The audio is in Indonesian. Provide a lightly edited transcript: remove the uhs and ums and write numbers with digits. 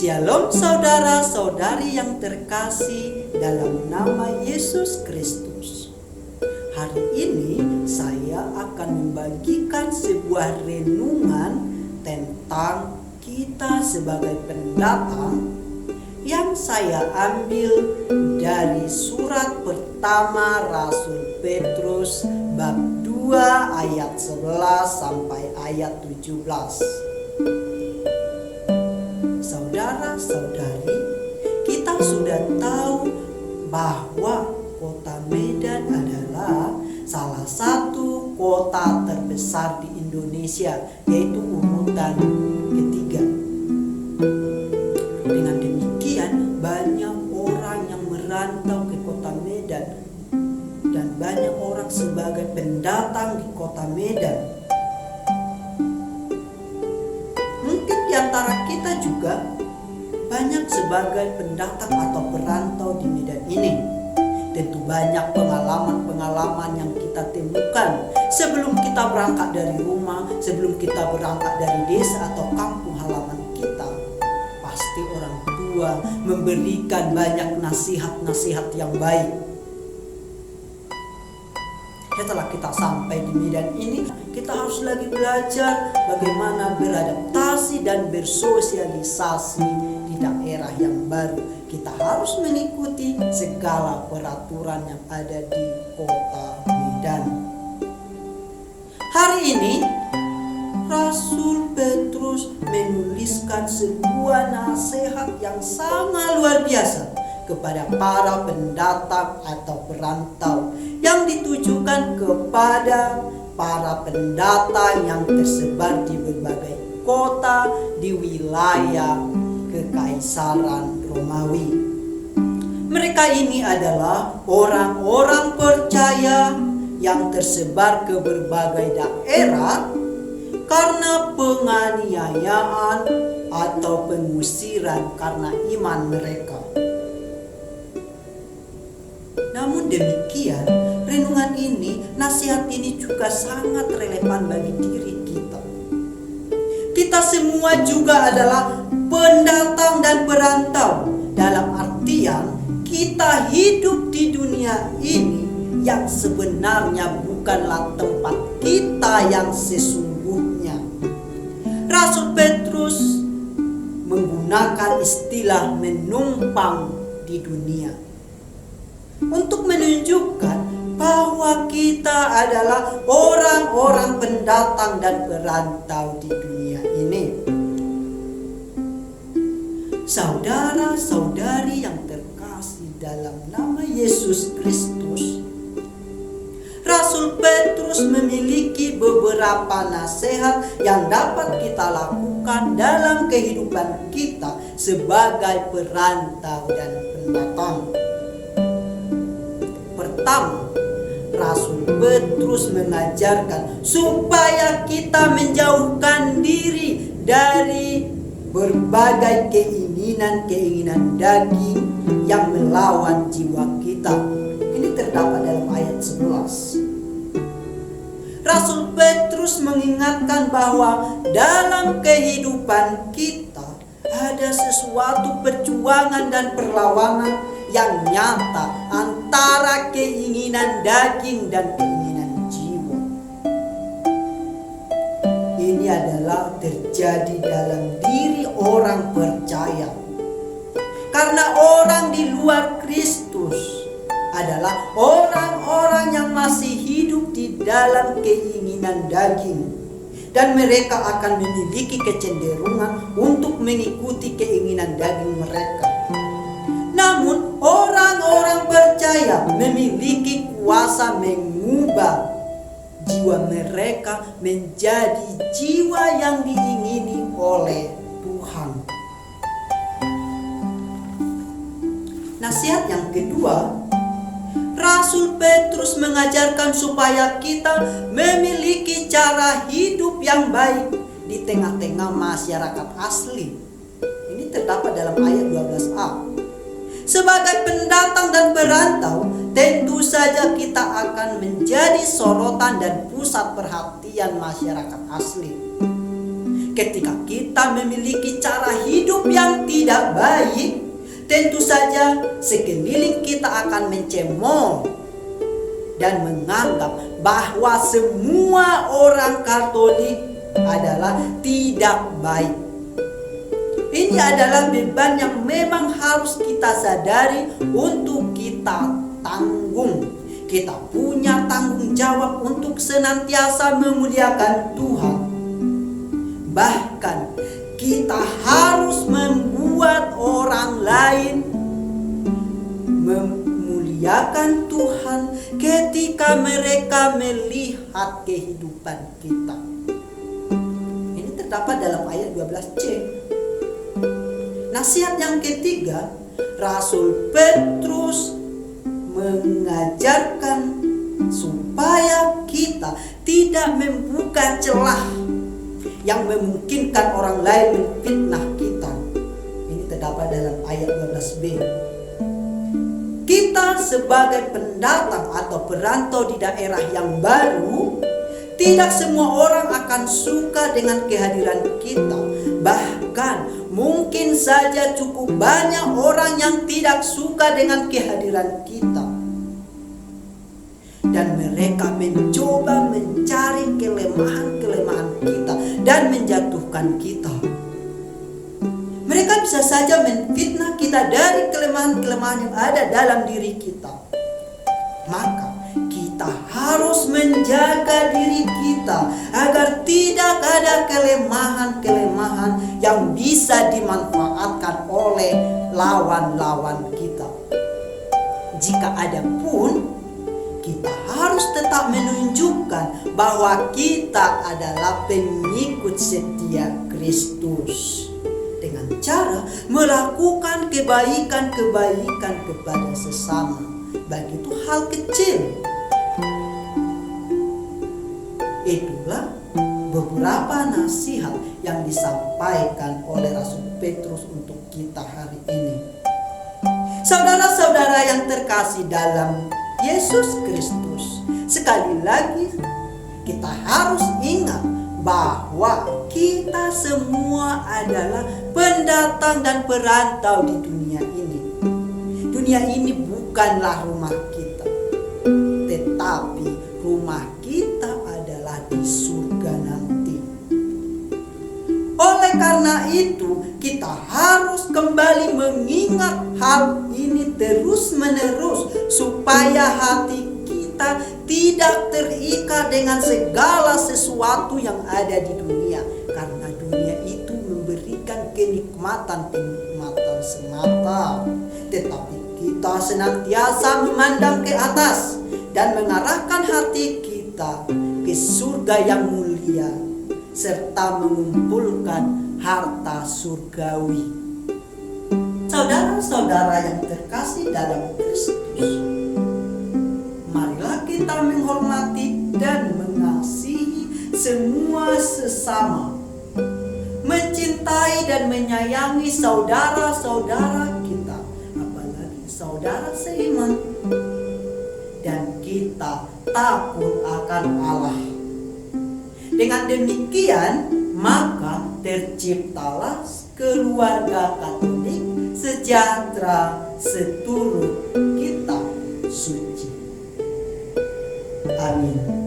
Shalom saudara-saudari yang terkasih dalam nama Yesus Kristus. Hari ini saya akan membagikan sebuah renungan tentang kita sebagai pendatang yang saya ambil dari surat pertama Rasul Petrus bab 2 ayat 11 sampai ayat 17. Saudara-saudari, kita sudah tahu bahwa kota Medan adalah salah satu kota terbesar di Indonesia, yaitu urutan ketiga. Dengan demikian, banyak orang yang merantau ke kota Medan dan banyak orang sebagai pendatang di kota Medan. Mungkin di antara kita juga banyak sebagai pendatang atau perantau di Medan ini. Tentu banyak pengalaman-pengalaman yang kita temukan sebelum kita berangkat dari rumah, sebelum kita berangkat dari desa atau kampung halaman kita. Pasti orang tua memberikan banyak nasihat-nasihat yang baik. Setelah kita sampai di Medan ini, kita harus lagi belajar bagaimana beradaptasi dan bersosialisasi di daerah yang baru. Kita harus mengikuti segala peraturan yang ada di kota Medan. Hari ini, Rasul Petrus menuliskan sebuah nasihat yang sangat luar biasa kepada para pendatang atau perantau yang ditujukan kepada para pendatang yang tersebar di berbagai kota di wilayah Kekaisaran Romawi. Mereka ini adalah orang-orang percaya yang tersebar ke berbagai daerah karena penganiayaan atau pengusiran karena iman mereka. Namun demikian, renungan ini, nasihat ini juga sangat relevan bagi diri kita. Kita semua juga adalah pendatang dan perantau. Dalam artian, kita hidup di dunia ini yang sebenarnya bukanlah tempat kita yang sesungguhnya. Rasul Petrus menggunakan istilah menumpang di dunia untuk menunjukkan bahwa kita adalah orang-orang pendatang dan perantau di dunia ini. Saudara-saudari yang terkasih dalam nama Yesus Kristus, Rasul Petrus memiliki beberapa nasihat yang dapat kita lakukan dalam kehidupan kita sebagai perantau dan pendatang. Pertama, Rasul Petrus mengajarkan supaya kita menjauhkan diri dari berbagai keinginan-keinginan daging yang melawan jiwa kita. Ini terdapat dalam ayat 11. Rasul Petrus mengingatkan bahwa dalam kehidupan kita ada sesuatu perjuangan dan perlawanan yang nyata antara keinginan daging dan keinginan jiwa. Ini adalah terjadi dalam diri orang percaya. Karena orang di luar Kristus adalah orang-orang yang masih hidup di dalam keinginan daging. Dan mereka akan memiliki kecenderungan untuk mengikuti keinginan daging mereka. Namun orang-orang percaya memiliki kuasa mengubah jiwa mereka menjadi jiwa yang diingini oleh Tuhan. Nasihat yang kedua, Rasul Petrus mengajarkan supaya kita memiliki cara hidup yang baik di tengah-tengah masyarakat asli. Ini terdapat dalam ayat 12a. Sebagai pendatang dan perantau, tentu saja kita akan menjadi sorotan dan pusat perhatian masyarakat asli. Ketika kita memiliki cara hidup yang tidak baik, tentu saja sekeliling kita akan mencemooh dan menganggap bahwa semua orang Katolik adalah tidak baik. Ini adalah beban yang memang harus kita sadari untuk kita tanggung. Kita punya tanggung jawab untuk senantiasa memuliakan Tuhan. Bahkan kita harus membuat orang lain memuliakan Tuhan ketika mereka melihat kehidupan kita. Ini terdapat dalam ayat 12c. Nasihat yang ketiga, Rasul Petrus mengajarkan supaya kita tidak membuka celah yang memungkinkan orang lain menfitnah kita. Ini terdapat dalam ayat 12b. Kita sebagai pendatang atau perantau di daerah yang baru, tidak semua orang akan suka dengan kehadiran kita. Bahkan mungkin saja cukup banyak orang yang tidak suka dengan kehadiran kita. Dan mereka mencoba mencari kelemahan-kelemahan kita dan menjatuhkan kita. Mereka bisa saja menfitnah kita dari kelemahan-kelemahan yang ada dalam diri kita. Maka kita harus menjaga diri kita agar tidak ada kelemahan-kelemahan yang bisa dimanfaatkan oleh lawan-lawan kita. Jika ada pun, kita harus tetap menunjukkan bahwa kita adalah pengikut setia Kristus dengan cara melakukan kebaikan-kebaikan kepada sesama, baik itu hal kecil. Itulah beberapa nasihat yang disampaikan oleh Rasul Petrus untuk kita hari ini. Saudara-saudara yang terkasih dalam Yesus Kristus, sekali lagi kita harus ingat bahwa kita semua adalah pendatang dan perantau di dunia ini. Dunia ini bukanlah rumah kita, tetapi rumah kita adalah di surga nanti. Oleh karena itu, kita harus kembali mengingat hal ini terus-menerus supaya hati kita tidak terikat dengan segala sesuatu yang ada di dunia. Karena dunia itu memberikan kenikmatan-kenikmatan semata. Tetapi kita senantiasa memandang ke atas dan mengarahkan hati kita ke surga yang mulia, serta mengumpulkan harta surgawi. Saudara-saudara yang terkasih dalam Kristus, marilah kita menghormati dan mengasihi semua sesama, mencintai dan menyayangi saudara-saudara kita, apalagi saudara seiman, dan kita takut akan Allah. Dengan demikian, maka terciptalah keluarga Katolik sejahtera seturut kitab suci. Amin.